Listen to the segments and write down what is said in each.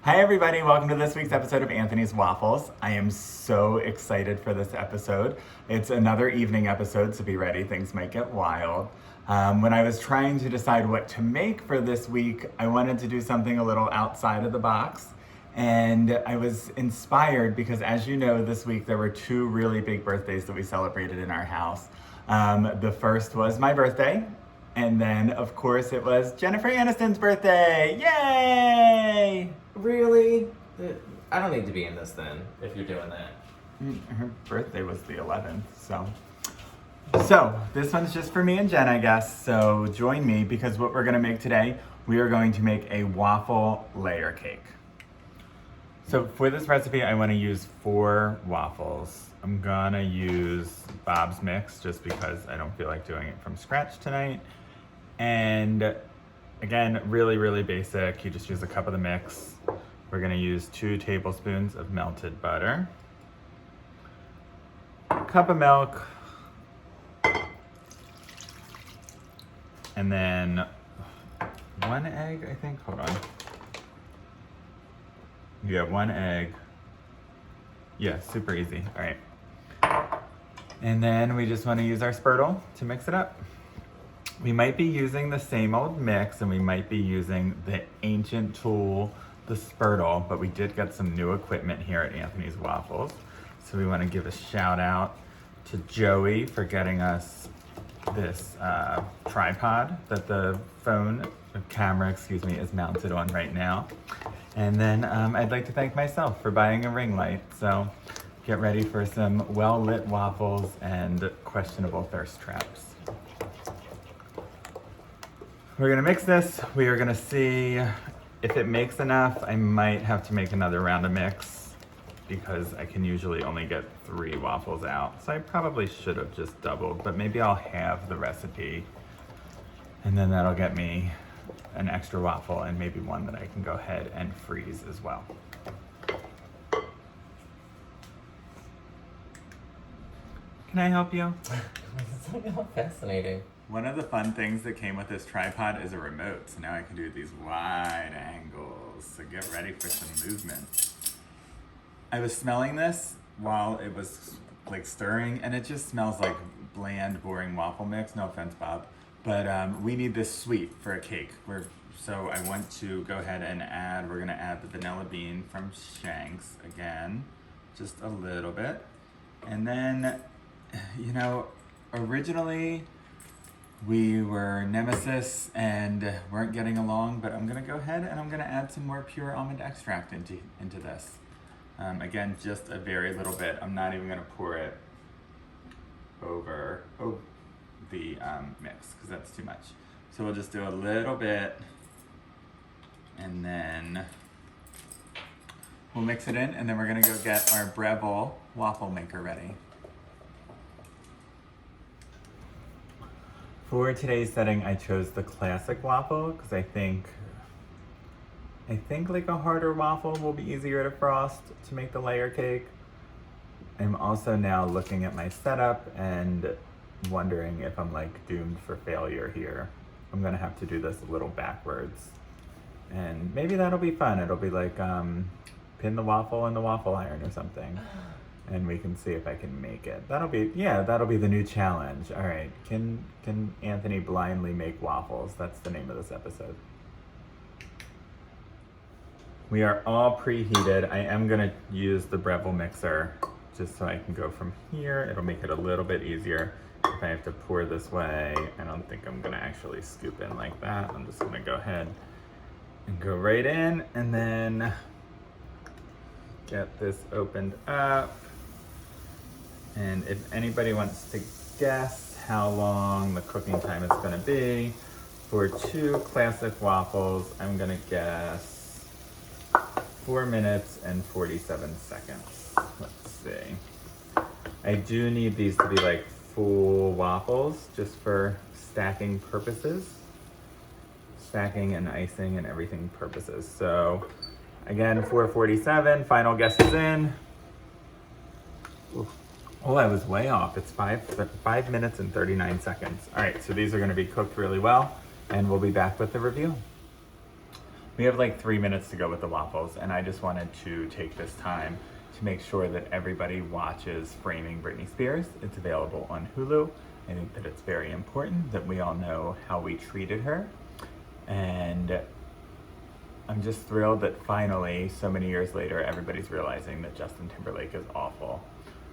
Hi everybody, welcome to this week's episode of Anthony's Waffles. I am so excited for this episode. It's another evening episode, so be ready, things might get wild. When I was trying to decide what to make for this week, I wanted to do something a little outside of the box. And I was inspired because, as you know, this week there were two really big birthdays that we celebrated in our house. The first was my birthday, and then, of course, it was Jennifer Aniston's birthday. Yay! Really? I don't need to be in this then, if you're doing that. Her birthday was the 11th, So this one's just for me and Jen, I guess. So join me, because what we're gonna make today, we are going to make a waffle layer cake. So for this recipe, I wanna use 4 waffles. I'm gonna use Bob's mix just because I don't feel like doing it from scratch tonight. And again, really basic. You just use a cup of the mix. We're gonna use 2 tablespoons of melted butter, a cup of milk, and then 1 egg, I think. Hold on. Yeah, 1 egg. Yeah, super easy. All right. And then we just want to use our spurtle to mix it up. We might be using the same old mix, and we might be using the ancient tool, the spurtle, but we did get some new equipment here at Anthony's Waffles. So we want to give a shout out to Joey for getting us this tripod that the camera, is mounted on right now. And then I'd like to thank myself for buying a ring light. So get ready for some well-lit waffles and questionable thirst traps. We're gonna mix this. We are gonna see if it makes enough. I might have to make another round of mix because I can usually only get 3 waffles out. So I probably should have just doubled, but maybe I'll have the recipe, and then that'll get me an extra waffle and maybe one that I can go ahead and freeze as well. Can I help you? It's fascinating. One of the fun things that came with this tripod is a remote, so now I can do these wide angles, so get ready for some movement. I was smelling this while it was like stirring, and it just smells like bland, boring waffle mix. No offense, Bob, but we need this sweet for a cake. So I want to go ahead and we're gonna add the vanilla bean from Shank's again, just a little bit. And then, originally, we were nemesis and weren't getting along, but I'm gonna go ahead and I'm gonna add some more pure almond extract into this. Again, just a very little bit. I'm not even gonna pour it over the mix, because that's too much. So we'll just do a little bit, and then we'll mix it in, and then we're gonna go get our Breville waffle maker ready. For today's setting, I chose the classic waffle because I think like a harder waffle will be easier to frost to make the layer cake. I'm also now looking at my setup and wondering if I'm like doomed for failure here. I'm gonna have to do this a little backwards, and maybe that'll be fun. It'll be like pin the waffle in the waffle iron or something. And we can see if I can make it. That'll be the new challenge. All right, can Anthony blindly make waffles? That's the name of this episode. We are all preheated. I am gonna use the Breville mixer just so I can go from here. It'll make it a little bit easier. If I have to pour this way, I don't think I'm gonna actually scoop in like that. I'm just gonna go ahead and go right in, and then get this opened up. And if anybody wants to guess how long the cooking time is gonna be, for 2 classic waffles, I'm gonna guess 4 minutes and 47 seconds. Let's see. I do need these to be like full waffles just for stacking purposes. Stacking and icing and everything purposes. So again, 4:47, final guess is in. Oof. Oh, I was way off. It's 5 minutes and 39 seconds. All right, so these are gonna be cooked really well, and we'll be back with the review. We have like 3 minutes to go with the waffles, and I just wanted to take this time to make sure that everybody watches Framing Britney Spears. It's available on Hulu. I think that it's very important that we all know how we treated her. And I'm just thrilled that finally, so many years later, everybody's realizing that Justin Timberlake is awful.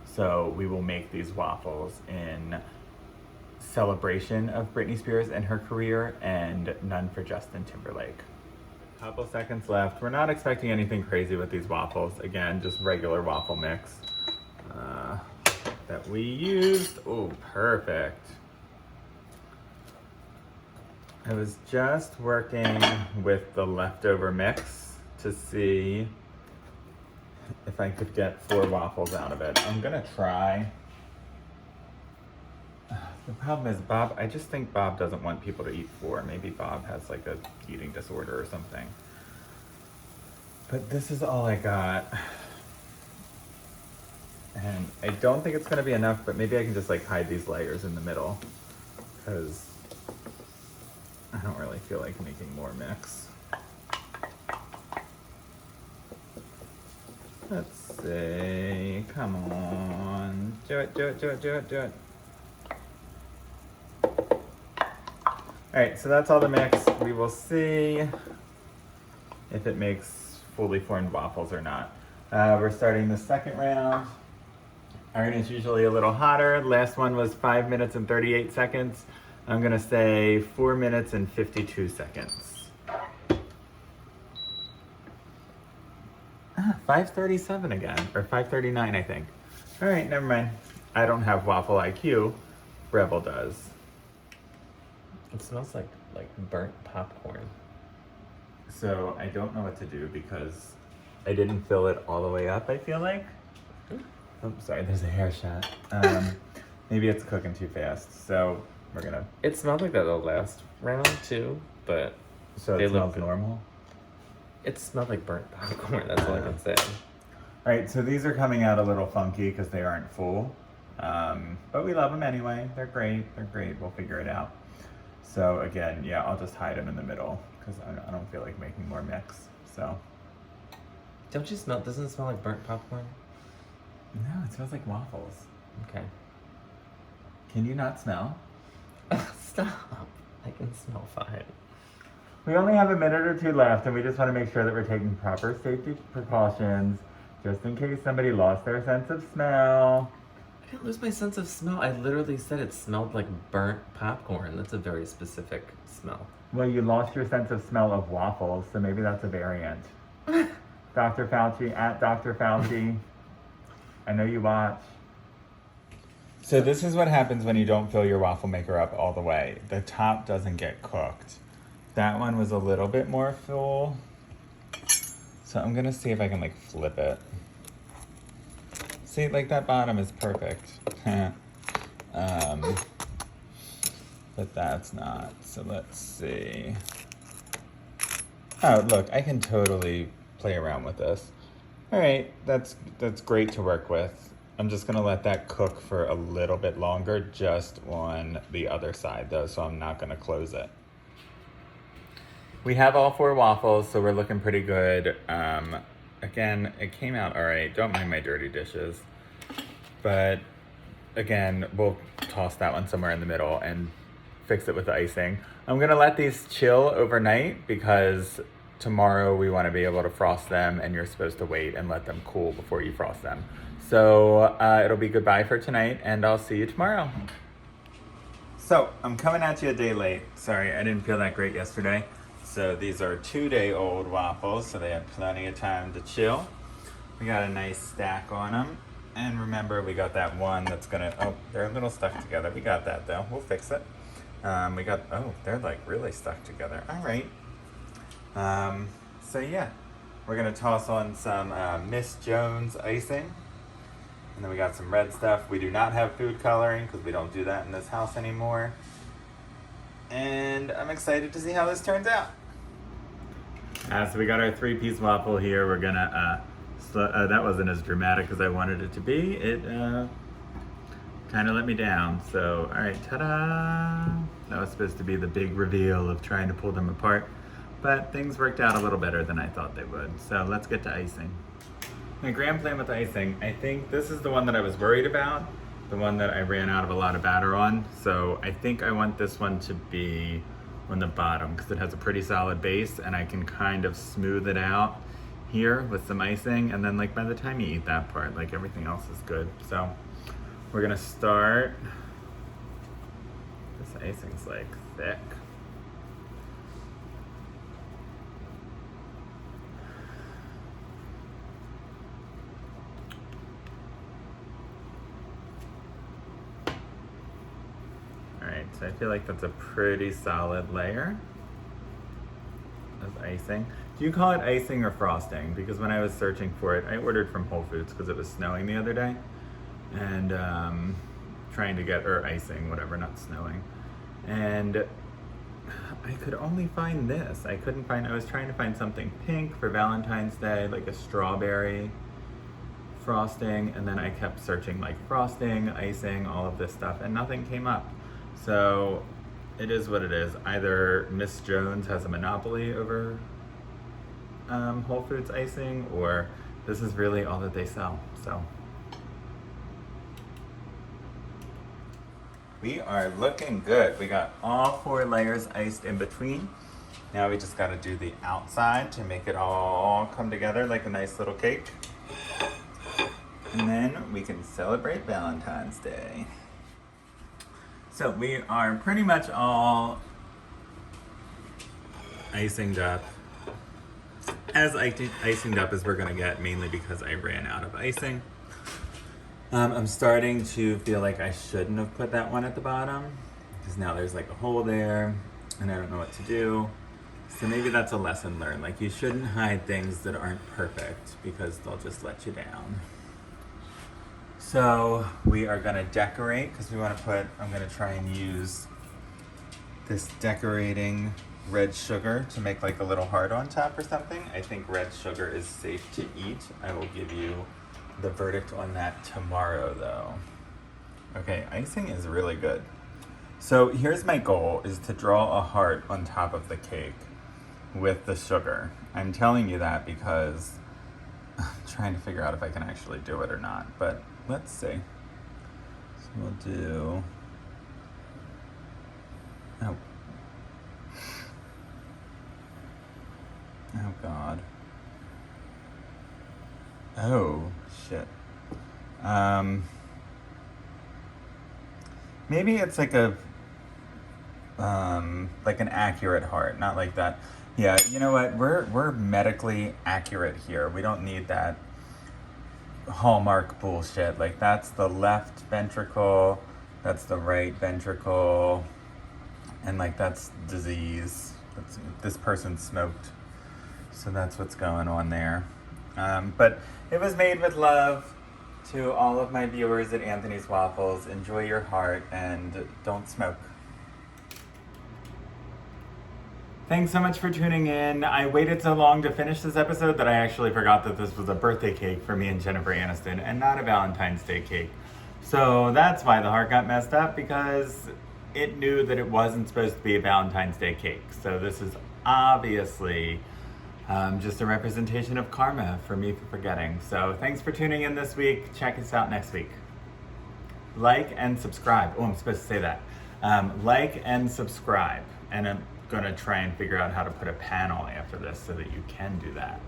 So we will make these waffles in celebration of Britney Spears and her career, and none for Justin Timberlake. Couple seconds left. We're not expecting anything crazy with these waffles. Again, just regular waffle mix that we used. Oh, perfect. I was just working with the leftover mix to see if I could get 4 waffles out of it. I'm gonna try. The problem is I just think Bob doesn't want people to eat 4. Maybe Bob has like a eating disorder or something. But this is all I got. And I don't think it's gonna be enough, but maybe I can just like hide these layers in the middle, because I don't really feel like making more mix. Let's see, come on. Do it, do it, do it, do it, do it. All right, so that's all the mix. We will see if it makes fully formed waffles or not. We're starting the second round. Iron is usually a little hotter. Last one was 5 minutes and 38 seconds. I'm gonna say 4 minutes and 52 seconds. 5:37 again, or 5:39 I think. All right, never mind. I don't have waffle IQ. Rebel does. It smells like burnt popcorn. So I don't know what to do because I didn't fill it all the way up, I feel like. Oh, sorry, there's a hair shot. Maybe it's cooking too fast, so we're gonna... It smelled like that the last round too, but So it smells normal? it smelled like burnt popcorn, that's all I can say. All right, so these are coming out a little funky because they aren't full. But we love them anyway. They're great, we'll figure it out. So again, yeah, I'll just hide them in the middle because I don't feel like making more mix, so. Don't you smell, doesn't it smell like burnt popcorn? No, it smells like waffles. Okay. Can you not smell? Stop. I can smell fine. We only have a minute or 2 left, and we just want to make sure that we're taking proper safety precautions, just in case somebody lost their sense of smell. I didn't lose my sense of smell. I literally said it smelled like burnt popcorn. That's a very specific smell. Well, you lost your sense of smell of waffles, so maybe that's a variant. Dr. Fauci, at Dr. Fauci. I know you watch. So this is what happens when you don't fill your waffle maker up all the way. The top doesn't get cooked. That one was a little bit more full. So I'm gonna see if I can like flip it. See, like that bottom is perfect. But that's not, so let's see. Oh, look, I can totally play around with this. All right, that's great to work with. I'm just gonna let that cook for a little bit longer, just on the other side though, so I'm not gonna close it. We have all 4 waffles, so we're looking pretty good. Again, it came out all right. Don't mind my dirty dishes. But again, we'll toss that one somewhere in the middle and fix it with the icing. I'm gonna let these chill overnight because tomorrow we wanna be able to frost them, and you're supposed to wait and let them cool before you frost them. So it'll be goodbye for tonight, and I'll see you tomorrow. So I'm coming at you a day late. Sorry, I didn't feel that great yesterday. So these are 2-day-old waffles, so they have plenty of time to chill. We got a nice stack on them. And remember, we got that one that's gonna, oh, they're a little stuck together. We got that though, we'll fix it. They're like really stuck together. All right. So yeah, we're gonna toss on some Miss Jones icing. And then we got some red stuff. We do not have food coloring because we don't do that in this house anymore. And I'm excited to see how this turns out. So we got our 3-piece waffle here. We're gonna, that wasn't as dramatic as I wanted it to be. It kind of let me down. So, all right, ta-da! That was supposed to be the big reveal of trying to pull them apart. but things worked out a little better than I thought they would. So let's get to icing. My grand plan with icing, I think this is the one that I was worried about, the one that I ran out of a lot of batter on. So I think I want this one to be on the bottom because it has a pretty solid base and I can kind of smooth it out here with some icing, and then like by the time you eat that part, like everything else is good. So we're gonna start. This icing's like thick. Alright, so I feel like that's a pretty solid layer of icing. Do you call it icing or frosting? Because when I was searching for it, I ordered from Whole Foods because it was snowing the other day. And trying to get, or icing, whatever, not snowing. And I could only find this. I was trying to find something pink for Valentine's Day, like a strawberry frosting. And then I kept searching like frosting, icing, all of this stuff, and nothing came up. So it is what it is. Either Miss Jones has a monopoly over Whole Foods icing, or this is really all that they sell. So we are looking good. We got all 4 layers iced in between. Now we just got to do the outside to make it all come together like a nice little cake. And then we can celebrate Valentine's Day. So we are pretty much all icinged up. As icinged up as we're gonna get, mainly because I ran out of icing. I'm starting to feel like I shouldn't have put that one at the bottom, because now there's like a hole there and I don't know what to do. So maybe that's a lesson learned. Like, you shouldn't hide things that aren't perfect because they'll just let you down. So we are gonna decorate because I'm gonna try and use this decorating red sugar to make like a little heart on top or something. I think red sugar is safe to eat. I will give you the verdict on that tomorrow though. Okay, icing is really good. So here's my goal, is to draw a heart on top of the cake with the sugar. I'm telling you that because I'm trying to figure out if I can actually do it or not, but let's see. So we'll do, oh God. Oh shit. Maybe it's like like an accurate heart, not like that. Yeah, you know what? We're medically accurate here. We don't need that Hallmark bullshit. Like, that's the left ventricle, that's the right ventricle, and like that's disease. This person smoked, so that's what's going on there. But it was made with love. To all of my viewers at Anthony's Waffles, enjoy your heart and don't smoke. Thanks so much for tuning in. I waited so long to finish this episode that I actually forgot that this was a birthday cake for me and Jennifer Aniston and not a Valentine's Day cake. So that's why the heart got messed up, because it knew that it wasn't supposed to be a Valentine's Day cake. So this is obviously just a representation of karma for me for forgetting. So thanks for tuning in this week. Check us out next week. Like and subscribe. Oh, I'm supposed to say that. Like and subscribe. And I'm gonna try and figure out how to put a panel after this so that you can do that.